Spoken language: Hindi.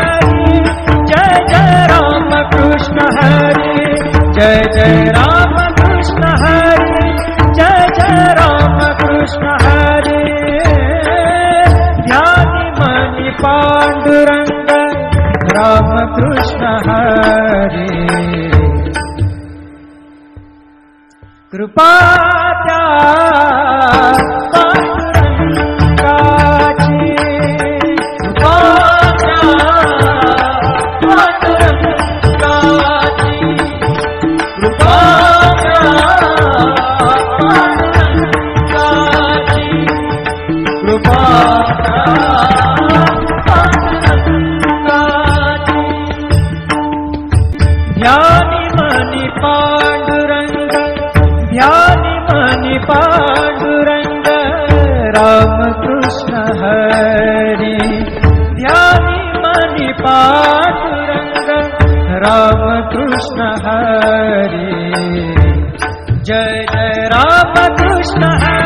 हरि जय जय राम कृष्ण हरि जय जय राम कृष्ण हरि जय जय राम कृष्ण हरि ध्यानि मनि पांडुरंग राम कृष्ण हरि कृपा त्या पांडुरंगाची कृपा त्या पांडुरंगाची कृपा त्या पांडुरंगाची कृपा त्या पांडुरंगाची ध्यानि मनि पांडुरंग ध्यानि मनि पांडुरंग राम कृष्ण हरि ध्यानि मनि पांडुरंग राम कृष्ण हरि जय जय राम कृष्ण हरि